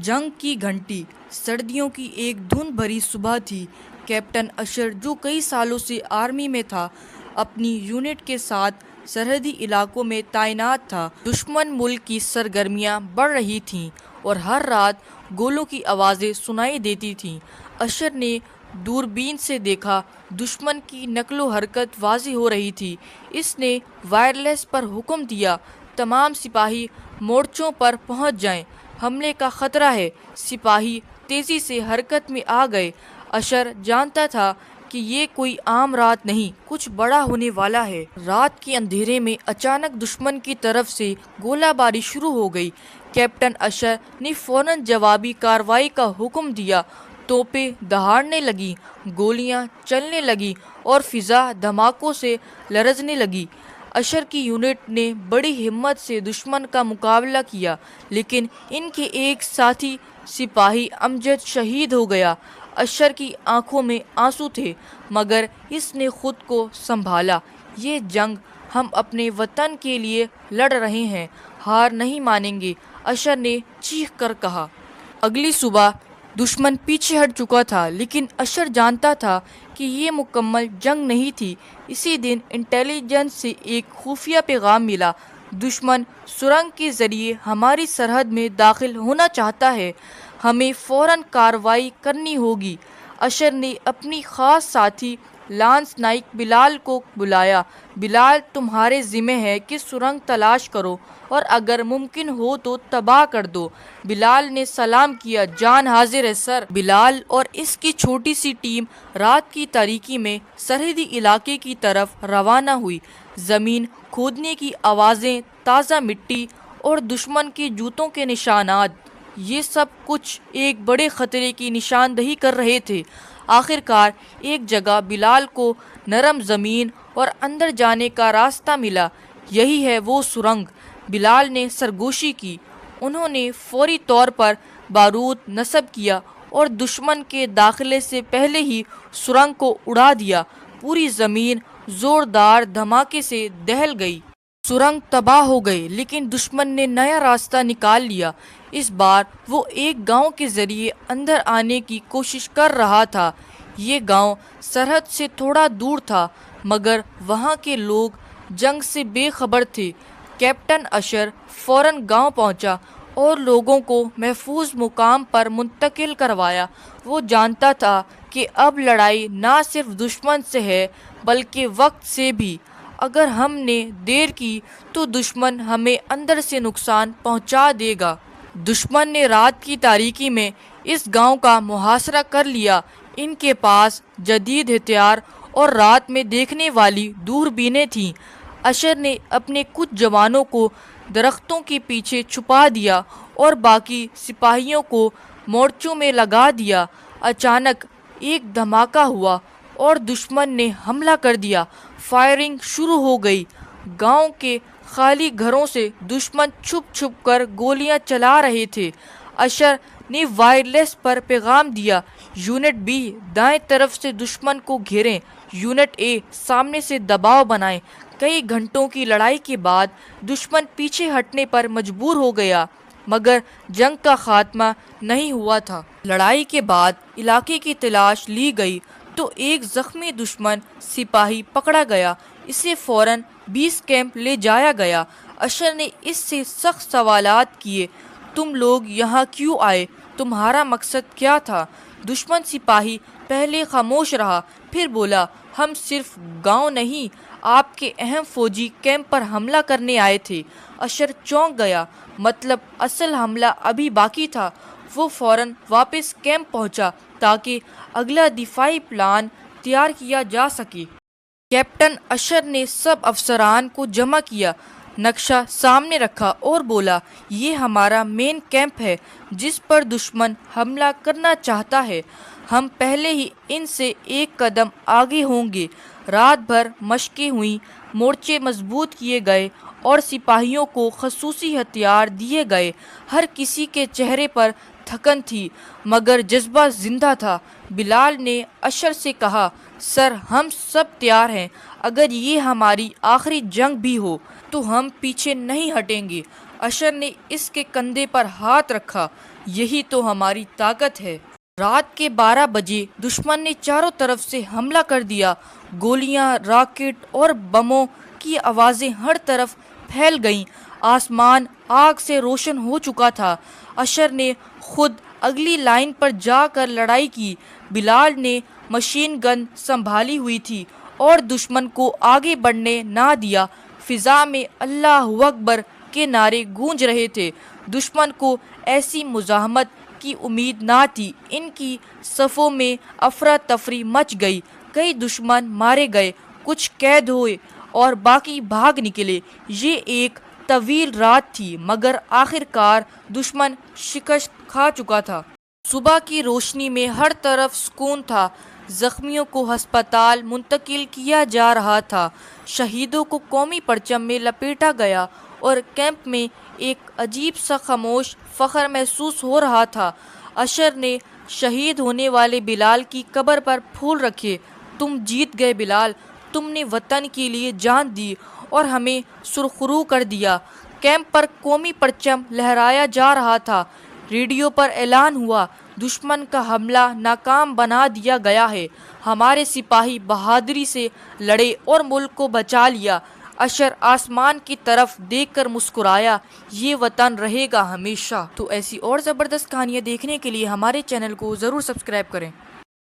جنگ کی گھنٹی۔ سردیوں کی ایک دھند بھری صبح تھی۔ کیپٹن اشر، جو کئی سالوں سے آرمی میں تھا، اپنی یونٹ کے ساتھ سرحدی علاقوں میں تعینات تھا۔ دشمن ملک کی سرگرمیاں بڑھ رہی تھیں اور ہر رات گولوں کی آوازیں سنائی دیتی تھیں۔ اشر نے دوربین سے دیکھا، دشمن کی نقل و حرکت واضح ہو رہی تھی۔ اس نے وائرلیس پر حکم دیا، تمام سپاہی مورچوں پر پہنچ جائیں، حملے کا خطرہ ہے۔ سپاہی تیزی سے حرکت میں آ گئے۔ اشر جانتا تھا کہ یہ کوئی عام رات نہیں، کچھ بڑا ہونے والا ہے۔ رات کے اندھیرے میں اچانک دشمن کی طرف سے گولہ باری شروع ہو گئی۔ کیپٹن اشر نے فوراً جوابی کارروائی کا حکم دیا۔ توپیں دہاڑنے لگیں، گولیاں چلنے لگیں اور فضا دھماکوں سے لرزنے لگی۔ اشر کی یونٹ نے بڑی ہمت سے دشمن کا مقابلہ کیا، لیکن ان کے ایک ساتھی سپاہی امجد شہید ہو گیا۔ اشر کی آنکھوں میں آنسو تھے، مگر اس نے خود کو سنبھالا۔ یہ جنگ ہم اپنے وطن کے لیے لڑ رہے ہیں، ہار نہیں مانیں گے، اشر نے چیخ کر کہا۔ اگلی صبح دشمن پیچھے ہٹ چکا تھا، لیکن اشر جانتا تھا کہ یہ مکمل جنگ نہیں تھی۔ اسی دن انٹیلی جنس سے ایک خفیہ پیغام ملا، دشمن سرنگ کے ذریعے ہماری سرحد میں داخل ہونا چاہتا ہے، ہمیں فوراً کارروائی کرنی ہوگی۔ اشر نے اپنی خاص ساتھی لانس نائک بلال کو بلایا۔ بلال، تمہارے ذمہ ہے کہ سرنگ تلاش کرو اور اگر ممکن ہو تو تباہ کر دو۔ بلال نے سلام کیا، جان حاضر ہے سر۔ بلال اور اس کی چھوٹی سی ٹیم رات کی تاریکی میں سرحدی علاقے کی طرف روانہ ہوئی۔ زمین کھودنے کی آوازیں، تازہ مٹی اور دشمن کے جوتوں کے نشانات، یہ سب کچھ ایک بڑے خطرے کی نشاندہی کر رہے تھے۔ آخرکار ایک جگہ بلال کو نرم زمین اور اندر جانے کا راستہ ملا۔ یہی ہے وہ سرنگ، بلال نے سرگوشی کی۔ انہوں نے فوری طور پر بارود نصب کیا اور دشمن کے داخلے سے پہلے ہی سرنگ کو اڑا دیا۔ پوری زمین زوردار دھماکے سے دہل گئی۔ سرنگ تباہ ہو گئی، لیکن دشمن نے نیا راستہ نکال لیا۔ اس بار وہ ایک گاؤں کے ذریعے اندر آنے کی کوشش کر رہا تھا۔ یہ گاؤں سرحد سے تھوڑا دور تھا، مگر وہاں کے لوگ جنگ سے بے خبر تھے۔ کیپٹن اشر فوراً گاؤں پہنچا اور لوگوں کو محفوظ مقام پر منتقل کروایا۔ وہ جانتا تھا کہ اب لڑائی نہ صرف دشمن سے ہے بلکہ وقت سے بھی۔ اگر ہم نے دیر کی تو دشمن ہمیں اندر سے نقصان پہنچا دے گا۔ دشمن نے رات کی تاریکی میں اس گاؤں کا محاصرہ کر لیا۔ ان کے پاس جدید ہتھیار اور رات میں دیکھنے والی دوربینیں تھیں۔ اشر نے اپنے کچھ جوانوں کو درختوں کے پیچھے چھپا دیا اور باقی سپاہیوں کو مورچوں میں لگا دیا۔ اچانک ایک دھماکہ ہوا اور دشمن نے حملہ کر دیا۔ فائرنگ شروع ہو گئی۔ گاؤں کے خالی گھروں سے دشمن چھپ چھپ کر گولیاں چلا رہے تھے۔ اشر نے وائرلیس پر پیغام دیا، یونٹ بی دائیں طرف سے دشمن کو گھیریں، یونٹ اے سامنے سے دباؤ بنائیں۔ کئی گھنٹوں کی لڑائی کے بعد دشمن پیچھے ہٹنے پر مجبور ہو گیا، مگر جنگ کا خاتمہ نہیں ہوا تھا۔ لڑائی کے بعد علاقے کی تلاش لی گئی تو ایک زخمی دشمن سپاہی پکڑا گیا۔ اسے فوراً بیس کیمپ لے جایا گیا۔ اشر نے اس سے سخت سوالات کیے، تم لوگ یہاں کیوں آئے؟ تمہارا مقصد کیا تھا؟ دشمن سپاہی پہلے خاموش رہا، پھر بولا، ہم صرف گاؤں نہیں، آپ کے اہم فوجی کیمپ پر حملہ کرنے آئے تھے۔ اشر چونک گیا، مطلب اصل حملہ ابھی باقی تھا۔ وہ فوراً واپس کیمپ پہنچا تاکہ اگلا دفاعی پلان تیار کیا جا سکے۔ کیپٹن اشر نے سب افسران کو جمع کیا، نقشہ سامنے رکھا اور بولا، یہ ہمارا مین کیمپ ہے جس پر دشمن حملہ کرنا چاہتا ہے۔ ہم پہلے ہی ان سے ایک قدم آگے ہوں گے۔ رات بھر مشقیں ہوئیں، مورچے مضبوط کیے گئے اور سپاہیوں کو خصوصی ہتھیار دیے گئے۔ ہر کسی کے چہرے پر تھکن تھی، مگر جذبہ زندہ تھا۔ بلال نے اشر سے کہا، سر، ہم سب تیار ہیں، اگر یہ ہماری آخری جنگ بھی ہو تو ہم پیچھے نہیں ہٹیں گے۔ اشر نے اس کے کندھے پر ہاتھ رکھا، یہی تو ہماری طاقت ہے۔ رات کے 12 بجے دشمن نے چاروں طرف سے حملہ کر دیا۔ گولیاں، راکٹ اور بموں کی آوازیں ہر طرف پھیل گئیں۔ آسمان آگ سے روشن ہو چکا تھا۔ اشر نے خود اگلی لائن پر جا کر لڑائی کی۔ بلال نے مشین گن سنبھالی ہوئی تھی اور دشمن کو آگے بڑھنے نہ دیا۔ فضا میں اللہ اکبر کے نعرے گونج رہے تھے۔ دشمن کو ایسی مزاحمت کی امید نہ تھی۔ ان کی صفوں میں افراتفری مچ گئی۔ کئی دشمن مارے گئے، کچھ قید ہوئے اور باقی بھاگ نکلے۔ یہ ایک طویل رات تھی مگر آخر کار دشمن شکست کھا چکا تھا۔ صبح کی روشنی میں ہر طرف سکون تھا۔ زخمیوں کو ہسپتال منتقل کیا جا رہا تھا، شہیدوں کو قومی پرچم میں لپیٹا گیا اور کیمپ میں ایک عجیب سا خاموش فخر محسوس ہو رہا تھا۔ اشر نے شہید ہونے والے بلال کی قبر پر پھول رکھے۔ تم جیت گئے بلال، تم نے وطن کے لیے جان دی اور ہمیں سرخرو کر دیا۔ کیمپ پر قومی پرچم لہرایا جا رہا تھا۔ ریڈیو پر اعلان ہوا، دشمن کا حملہ ناکام بنا دیا گیا ہے۔ ہمارے سپاہی بہادری سے لڑے اور ملک کو بچا لیا۔ اشر آسمان کی طرف دیکھ کر مسکرایا، یہ وطن رہے گا ہمیشہ۔ تو ایسی اور زبردست کہانیاں دیکھنے کے لیے ہمارے چینل کو ضرور سبسکرائب کریں۔